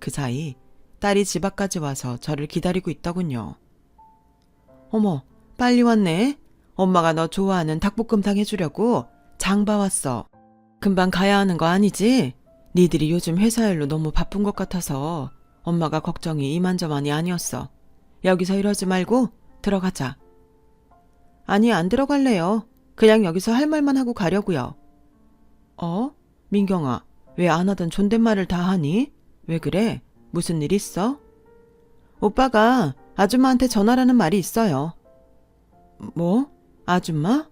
Speaker 1: 그 사이 딸이 집 앞까지 와서 저를 기다리고 있더군요. 어머, 빨리 왔네. 엄마가 너 좋아하는 닭볶음탕 해주려고 장 봐왔어. 금방 가야 하는 거 아니지? 니들이 요즘 회사 일로 너무 바쁜 것 같아서 엄마가 걱정이 이만저만이 아니었어. 여기서 이러지 말고 들어가자. 아니, 안 들어갈래요. 그냥 여기서 할 말만 하고 가려고요. 민경아, 왜 안 하던 존댓말을 다 하니? 왜 그래? 무슨 일 있어? 오빠가 아줌마한테 전화라는 말이 있어요. 뭐? 아줌마?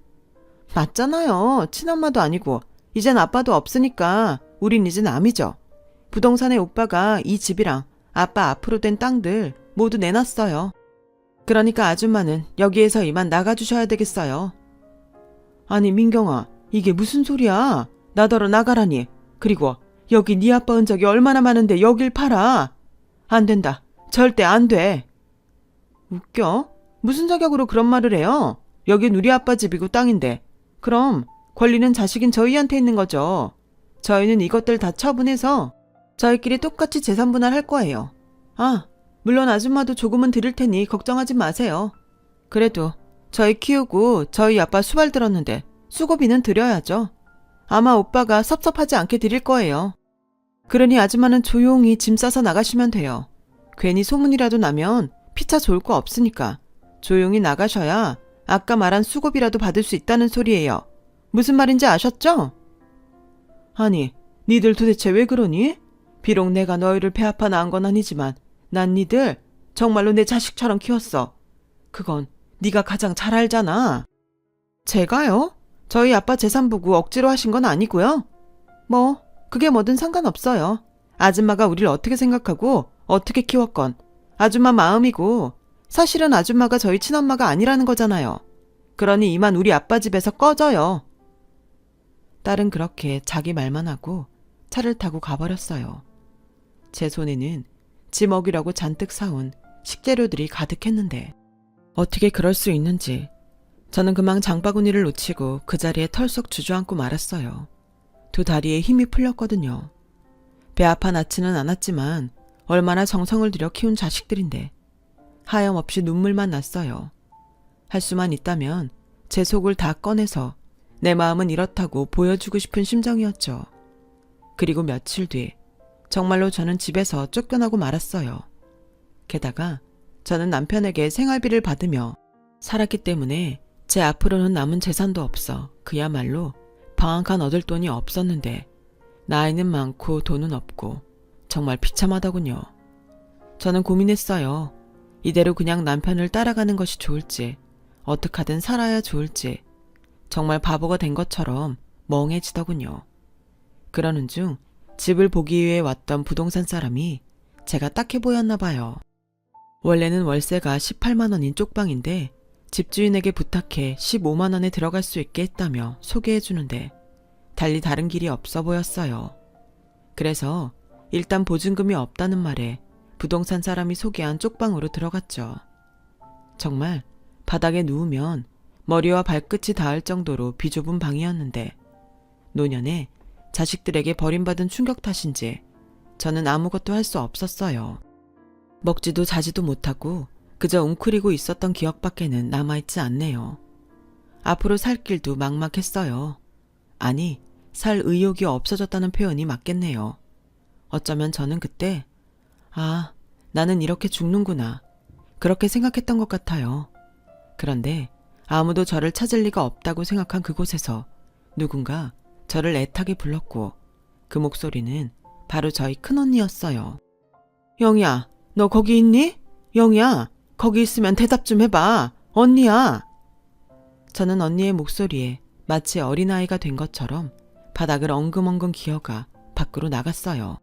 Speaker 1: 맞잖아요. 친엄마도 아니고 이젠 아빠도 없으니까 우린 이제 남이죠. 부동산에 오빠가 이 집이랑 아빠 앞으로 된 땅들 모두 내놨어요. 그러니까 아줌마는 여기에서 이만 나가주셔야 되겠어요. 아니 민경아, 이게 무슨 소리야? 나더러 나가라니. 그리고 여기 네 아빠 흔적이 얼마나 많은데 여길 팔아. 안 된다. 절대 안 돼. 웃겨? 무슨 자격으로 그런 말을 해요? 여긴 우리 아빠 집이고 땅인데. 그럼 권리는 자식인 저희한테 있는 거죠. 저희는 이것들 다 처분해서 저희끼리 똑같이 재산 분할할 거예요. 물론 아줌마도 조금은 드릴 테니 걱정하지 마세요. 그래도 저희 키우고 저희 아빠 수발 들었는데 수고비는 드려야죠. 아마 오빠가 섭섭하지 않게 드릴 거예요. 그러니 아줌마는 조용히 짐 싸서 나가시면 돼요. 괜히 소문이라도 나면 피차 좋을 거 없으니까 조용히 나가셔야 아까 말한 수고비라도 받을 수 있다는 소리예요. 무슨 말인지 아셨죠? 아니, 니들 도대체 왜 그러니? 비록 내가 너희를 배 아파 낳은 건 아니지만 난 니들 정말로 내 자식처럼 키웠어. 그건 네가 가장 잘 알잖아. 제가요? 저희 아빠 재산 보고 억지로 하신 건 아니고요. 뭐 그게 뭐든 상관없어요. 아줌마가 우리를 어떻게 생각하고 어떻게 키웠건 아줌마 마음이고 사실은 아줌마가 저희 친엄마가 아니라는 거잖아요. 그러니 이만 우리 아빠 집에서 꺼져요. 딸은 그렇게 자기 말만 하고 차를 타고 가버렸어요. 제 손에는 지 먹이라고 잔뜩 사온 식재료들이 가득했는데 어떻게 그럴 수 있는지 저는 그만 장바구니를 놓치고 그 자리에 털썩 주저앉고 말았어요. 두 다리에 힘이 풀렸거든요. 배 아파 낳지는 않았지만 얼마나 정성을 들여 키운 자식들인데 하염없이 눈물만 났어요. 할 수만 있다면 제 속을 다 꺼내서 내 마음은 이렇다고 보여주고 싶은 심정이었죠. 그리고 며칠 뒤 정말로 저는 집에서 쫓겨나고 말았어요. 게다가 저는 남편에게 생활비를 받으며 살았기 때문에 제 앞으로는 남은 재산도 없어 그야말로 방 한 칸 얻을 돈이 없었는데 나이는 많고 돈은 없고 정말 비참하더군요. 저는 고민했어요. 이대로 그냥 남편을 따라가는 것이 좋을지 어떻게 하든 살아야 좋을지 정말 바보가 된 것처럼 멍해지더군요. 그러는 중 집을 보기 위해 왔던 부동산 사람이 제가 딱해 보였나 봐요. 원래는 월세가 18만 원인 쪽방인데 집주인에게 부탁해 15만 원에 들어갈 수 있게 했다며 소개해 주는데 달리 다른 길이 없어 보였어요. 그래서 일단 보증금이 없다는 말에 부동산 사람이 소개한 쪽방으로 들어갔죠. 정말 바닥에 누우면 머리와 발끝이 닿을 정도로 비좁은 방이었는데 노년에 자식들에게 버림받은 충격 탓인지 저는 아무것도 할 수 없었어요. 먹지도 자지도 못하고 그저 웅크리고 있었던 기억밖에는 남아있지 않네요. 앞으로 살 길도 막막했어요. 아니, 살 의욕이 없어졌다는 표현이 맞겠네요. 어쩌면 저는 그때 나는 이렇게 죽는구나 그렇게 생각했던 것 같아요. 그런데 아무도 저를 찾을 리가 없다고 생각한 그곳에서 누군가 저를 애타게 불렀고 그 목소리는 바로 저희 큰언니였어요. 영희야, 너 거기 있니? 영희야, 거기 있으면 대답 좀 해봐. 언니야. 저는 언니의 목소리에 마치 어린아이가 된 것처럼 바닥을 엉금엉금 기어가 밖으로 나갔어요.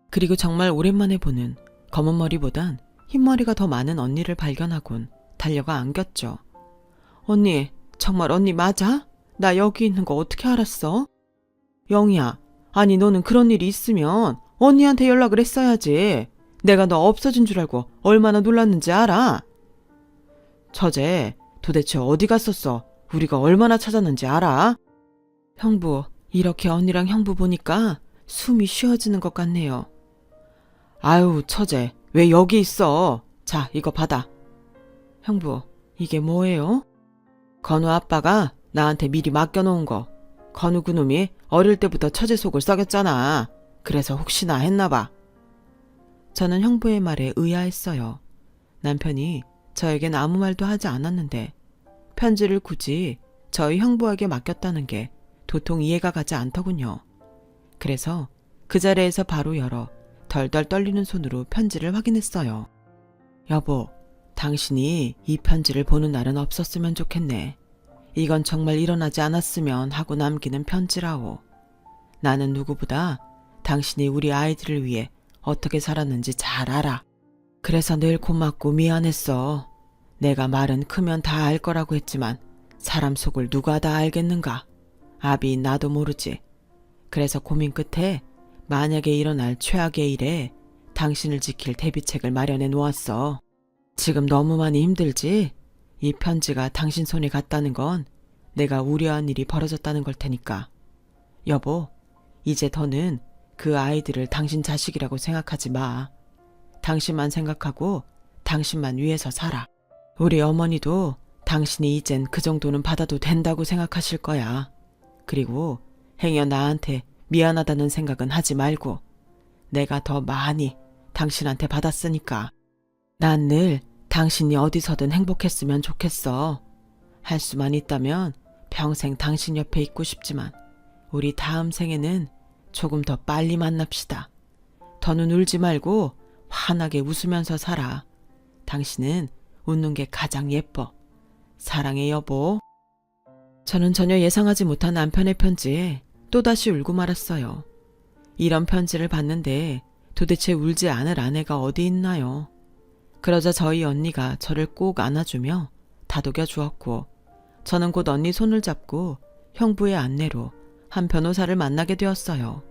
Speaker 1: 그리고 정말 오랜만에 보는 검은 머리보단 흰머리가 더 많은 언니를 발견하곤 달려가 안겼죠. 언니, 정말 언니 맞아? 나 여기 있는 거 어떻게 알았어? 영희야, 아니 너는 그런 일이 있으면 언니한테 연락을 했어야지. 내가 너 없어진 줄 알고 얼마나 놀랐는지 알아? 처제, 도대체 어디 갔었어? 우리가 얼마나 찾았는지 알아? 형부, 이렇게 언니랑 형부 보니까 숨이 쉬어지는 것 같네요. 아유, 처제, 왜 여기 있어? 자, 이거 받아. 형부, 이게 뭐예요? 건우 아빠가 나한테 미리 맡겨놓은 거. 건우 그놈이 어릴 때부터 처제 속을 썩였잖아. 그래서 혹시나 했나봐. 저는 형부의 말에 의아했어요. 남편이 저에겐 아무 말도 하지 않았는데 편지를 굳이 저희 형부에게 맡겼다는 게 도통 이해가 가지 않더군요. 그래서 그 자리에서 바로 열어 덜덜 떨리는 손으로 편지를 확인했어요. 여보, 당신이 이 편지를 보는 날은 없었으면 좋겠네. 이건 정말 일어나지 않았으면 하고 남기는 편지라오. 나는 누구보다 당신이 우리 아이들을 위해 어떻게 살았는지 잘 알아. 그래서 늘 고맙고 미안했어. 내가 말은 크면 다 알 거라고 했지만 사람 속을 누가 다 알겠는가. 아비 나도 모르지. 그래서 고민 끝에 만약에 일어날 최악의 일에 당신을 지킬 대비책을 마련해 놓았어. 지금 너무 많이 힘들지? 이 편지가 당신 손에 갔다는 건 내가 우려한 일이 벌어졌다는 걸 테니까. 여보, 이제 더는 그 아이들을 당신 자식이라고 생각하지 마. 당신만 생각하고 당신만 위해서 살아. 우리 어머니도 당신이 이젠 그 정도는 받아도 된다고 생각하실 거야. 그리고 행여 나한테 미안하다는 생각은 하지 말고 내가 더 많이 당신한테 받았으니까. 난 늘 당신이 어디서든 행복했으면 좋겠어. 할 수만 있다면 평생 당신 옆에 있고 싶지만 우리 다음 생에는 조금 더 빨리 만납시다. 더는 울지 말고 환하게 웃으면서 살아. 당신은 웃는 게 가장 예뻐. 사랑해 여보. 저는 전혀 예상하지 못한 남편의 편지에 또다시 울고 말았어요. 이런 편지를 받는데 도대체 울지 않을 아내가 어디 있나요? 그러자 저희 언니가 저를 꼭 안아주며 다독여 주었고 저는 곧 언니 손을 잡고 형부의 안내로 한 변호사를 만나게 되었어요.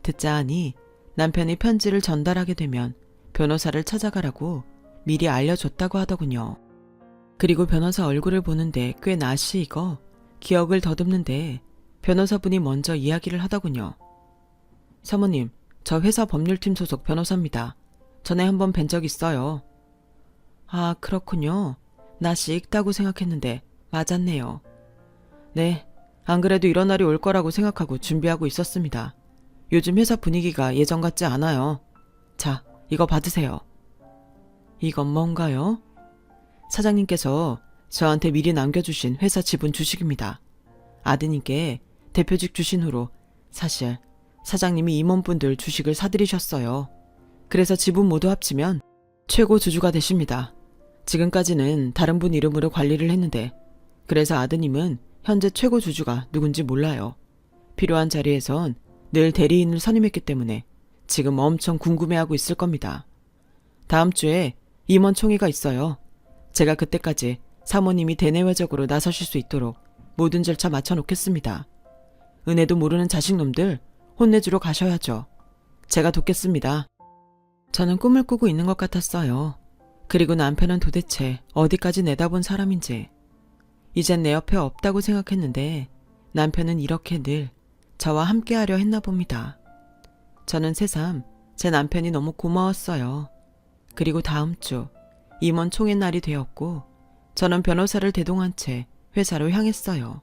Speaker 1: 듣자 하니 남편이 편지를 전달하게 되면 변호사를 찾아가라고 미리 알려줬다고 하더군요. 그리고 변호사 얼굴을 보는데 꽤 낯이 익어 기억을 더듬는데 변호사분이 먼저 이야기를 하더군요. 사모님, 저 회사 법률팀 소속 변호사입니다. 전에 한번 뵌 적 있어요. 아, 그렇군요. 낯이 익다고 생각했는데 맞았네요. 네, 안 그래도 이런 날이 올 거라고 생각하고 준비하고 있었습니다. 요즘 회사 분위기가 예전 같지 않아요. 자, 이거 받으세요. 이건 뭔가요? 사장님께서 저한테 미리 남겨주신 회사 지분 주식입니다. 아드님께 대표직 주신 후로 사실 사장님이 임원분들 주식을 사들이셨어요. 그래서 지분 모두 합치면 최고 주주가 되십니다. 지금까지는 다른 분 이름으로 관리를 했는데 그래서 아드님은 현재 최고 주주가 누군지 몰라요. 필요한 자리에선 늘 대리인을 선임했기 때문에 지금 엄청 궁금해하고 있을 겁니다. 다음 주에 임원 총회가 있어요. 제가 그때까지 사모님이 대내외적으로 나서실 수 있도록 모든 절차 맞춰놓겠습니다. 은혜도 모르는 자식놈들 혼내주러 가셔야죠. 제가 돕겠습니다. 저는 꿈을 꾸고 있는 것 같았어요. 그리고 남편은 도대체 어디까지 내다본 사람인지. 이젠 내 옆에 없다고 생각했는데 남편은 이렇게 늘 저와 함께하려 했나 봅니다. 저는 새삼 제 남편이 너무 고마웠어요. 그리고 다음 주 임원 총회 날이 되었고 저는 변호사를 대동한 채 회사로 향했어요.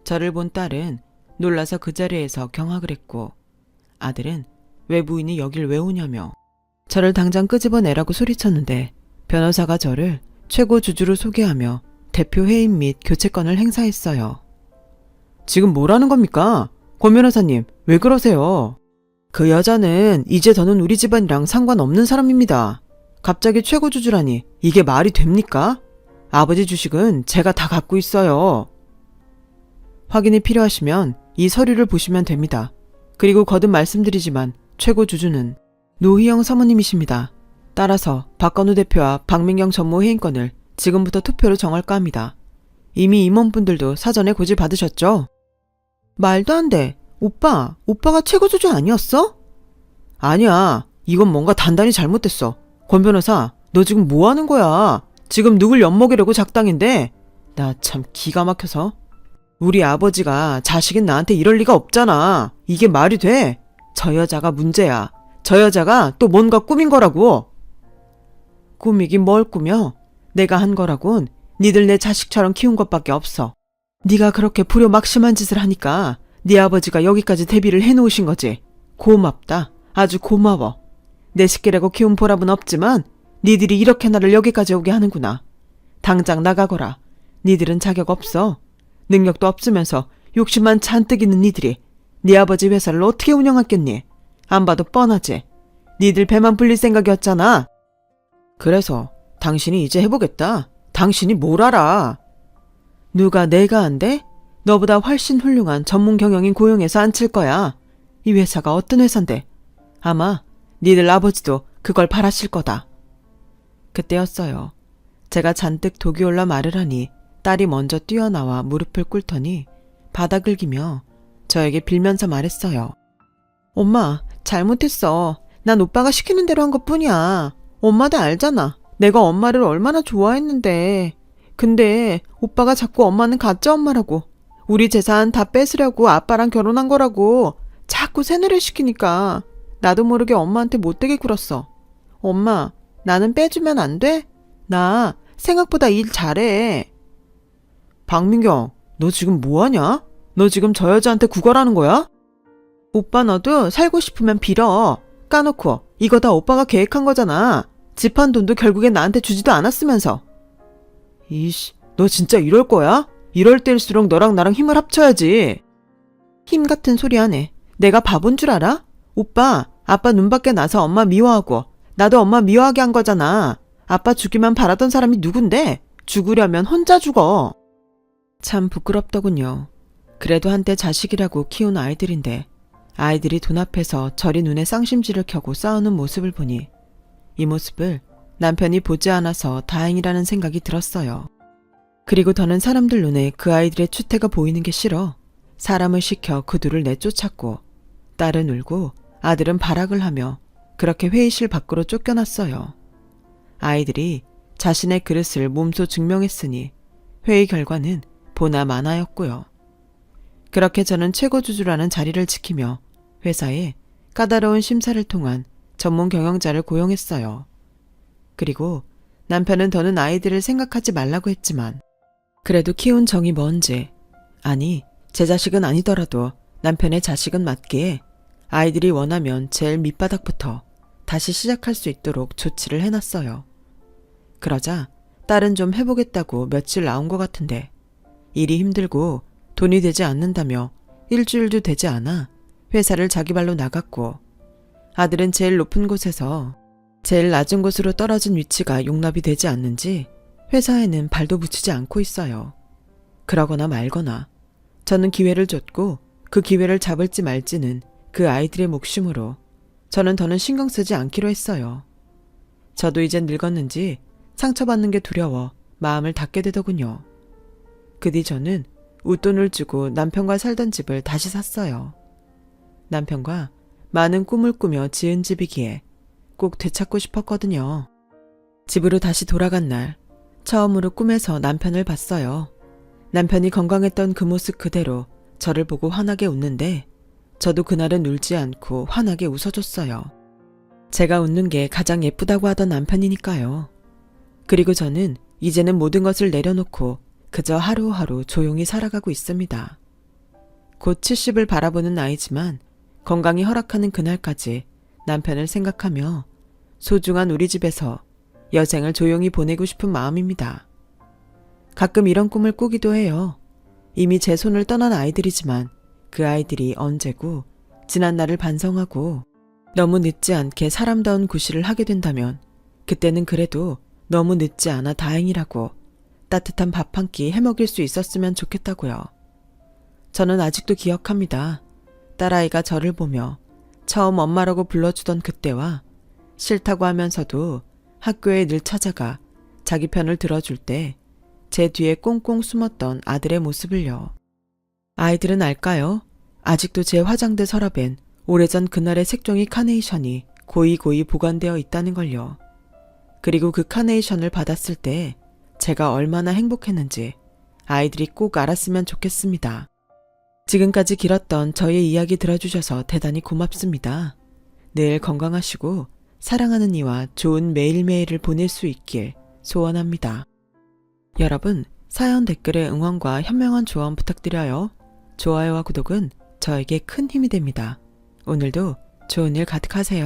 Speaker 1: 저를 본 딸은 놀라서 그 자리에서 경악을 했고 아들은 왜 부인이 여길 왜 오냐며 저를 당장 끄집어내라고 소리쳤는데 변호사가 저를 최고 주주로 소개하며 대표 해임 및 교체권을 행사했어요. 지금 뭐라는 겁니까? 권 변호사님, 왜 그러세요? 그 여자는 이제 더는 우리 집안이랑 상관없는 사람입니다. 갑자기 최고 주주라니 이게 말이 됩니까? 아버지 주식은 제가 다 갖고 있어요. 확인이 필요하시면 이 서류를 보시면 됩니다. 그리고 거듭 말씀드리지만 최고 주주는 노희영 사모님이십니다. 따라서 박건우 대표와 박민경 전무 해임권을 지금부터 투표로 정할까 합니다. 이미 임원분들도 사전에 고지 받으셨죠? 말도 안 돼. 오빠가 최고 주주 아니었어? 아니야. 이건 뭔가 단단히 잘못됐어. 권 변호사, 너 지금 뭐 하는 거야? 지금 누굴 엿먹이려고 작당인데? 나 참 기가 막혀서. 우리 아버지가 자식인 나한테 이럴 리가 없잖아. 이게 말이 돼? 저 여자가 문제야. 저 여자가 또 뭔가 꾸민 거라고. 꾸미긴 뭘 꾸며? 내가 한 거라곤 니들 내 자식처럼 키운 것밖에 없어. 네가 그렇게 불효막심한 짓을 하니까 네 아버지가 여기까지 대비를 해놓으신 거지. 고맙다. 아주 고마워. 내 새끼라고 키운 보람은 없지만 니들이 이렇게 나를 여기까지 오게 하는구나. 당장 나가거라. 니들은 자격 없어. 능력도 없으면서 욕심만 잔뜩 있는 니들이 네 아버지 회사를 어떻게 운영하겠니? 안 봐도 뻔하지. 니들 배만 불릴 생각이었잖아. 그래서 당신이 이제 해보겠다. 당신이 뭘 알아? 누가 내가 한대? 너보다 훨씬 훌륭한 전문 경영인 고용해서 앉힐 거야. 이 회사가 어떤 회사인데? 아마 니들 아버지도 그걸 바라실 거다. 그때였어요. 제가 잔뜩 독이 올라 말을 하니 딸이 먼저 뛰어나와 무릎을 꿇더니 바닥을 기며 저에게 빌면서 말했어요. 엄마, 잘못했어. 난 오빠가 시키는 대로 한 것뿐이야. 엄마도 알잖아. 내가 엄마를 얼마나 좋아했는데. 근데 오빠가 자꾸 엄마는 가짜 엄마라고. 우리 재산 다 뺏으려고 아빠랑 결혼한 거라고 자꾸 세뇌를 시키니까 나도 모르게 엄마한테 못되게 굴었어. 엄마, 나는 빼주면 안 돼? 나 생각보다 일 잘해. 박민경, 너 지금 뭐하냐? 너 지금 저 여자한테 구걸하는 거야? 오빠 너도 살고 싶으면 빌어. 까놓고 이거 다 오빠가 계획한 거잖아. 집 한 돈도 결국엔 나한테 주지도 않았으면서. 이씨, 너 진짜 이럴 거야? 이럴 때일수록 너랑 나랑 힘을 합쳐야지. 힘 같은 소리 하네. 내가 바본 줄 알아? 오빠, 아빠 눈 밖에 나서 엄마 미워하고 나도 엄마 미워하게 한 거잖아. 아빠 죽기만 바라던 사람이 누군데? 죽으려면 혼자 죽어. 참 부끄럽더군요. 그래도 한때 자식이라고 키운 아이들인데 아이들이 돈 앞에서 저리 눈에 쌍심지를 켜고 싸우는 모습을 보니 이 모습을 남편이 보지 않아서 다행이라는 생각이 들었어요. 그리고 더는 사람들 눈에 그 아이들의 추태가 보이는 게 싫어 사람을 시켜 그 둘을 내쫓았고 딸은 울고 아들은 발악을 하며 그렇게 회의실 밖으로 쫓겨났어요. 아이들이 자신의 그릇을 몸소 증명했으니 회의 결과는 보나 마나였고요. 그렇게 저는 최고주주라는 자리를 지키며 회사에 까다로운 심사를 통한 전문 경영자를 고용했어요. 그리고 남편은 더는 아이들을 생각하지 말라고 했지만 그래도 키운 정이 뭔지, 아니 제 자식은 아니더라도 남편의 자식은 맞기에 아이들이 원하면 제일 밑바닥부터 다시 시작할 수 있도록 조치를 해놨어요. 그러자 딸은 좀 해보겠다고 며칠 나온 것 같은데 일이 힘들고 돈이 되지 않는다며 일주일도 되지 않아 회사를 자기 발로 나갔고, 아들은 제일 높은 곳에서 제일 낮은 곳으로 떨어진 위치가 용납이 되지 않는지 회사에는 발도 붙이지 않고 있어요. 그러거나 말거나 저는 기회를 줬고 그 기회를 잡을지 말지는 그 아이들의 몫이므로 저는 더는 신경 쓰지 않기로 했어요. 저도 이젠 늙었는지 상처받는 게 두려워 마음을 닫게 되더군요. 그 뒤 저는 웃돈을 주고 남편과 살던 집을 다시 샀어요. 남편과 많은 꿈을 꾸며 지은 집이기에 꼭 되찾고 싶었거든요. 집으로 다시 돌아간 날 처음으로 꿈에서 남편을 봤어요. 남편이 건강했던 그 모습 그대로 저를 보고 환하게 웃는데 저도 그날은 울지 않고 환하게 웃어줬어요. 제가 웃는 게 가장 예쁘다고 하던 남편이니까요. 그리고 저는 이제는 모든 것을 내려놓고 그저 하루하루 조용히 살아가고 있습니다. 곧 70을 바라보는 나이지만 건강이 허락하는 그날까지 남편을 생각하며 소중한 우리 집에서 여생을 조용히 보내고 싶은 마음입니다. 가끔 이런 꿈을 꾸기도 해요. 이미 제 손을 떠난 아이들이지만 그 아이들이 언제고 지난 날을 반성하고 너무 늦지 않게 사람다운 구실을 하게 된다면 그때는 그래도 너무 늦지 않아 다행이라고 따뜻한 밥 한 끼 해먹일 수 있었으면 좋겠다고요. 저는 아직도 기억합니다. 딸아이가 저를 보며 처음 엄마라고 불러주던 그때와 싫다고 하면서도 학교에 늘 찾아가 자기 편을 들어줄 때 제 뒤에 꽁꽁 숨었던 아들의 모습을요. 아이들은 알까요? 아직도 제 화장대 서랍엔 오래전 그날의 색종이 카네이션이 고이고이 보관되어 있다는 걸요. 그리고 그 카네이션을 받았을 때 제가 얼마나 행복했는지 아이들이 꼭 알았으면 좋겠습니다. 지금까지 길었던 저의 이야기 들어주셔서 대단히 고맙습니다. 늘 건강하시고 사랑하는 이와 좋은 매일매일을 보낼 수 있길 소원합니다. 여러분, 사연 댓글에 응원과 현명한 조언 부탁드려요. 좋아요와 구독은 저에게 큰 힘이 됩니다. 오늘도 좋은 일 가득하세요.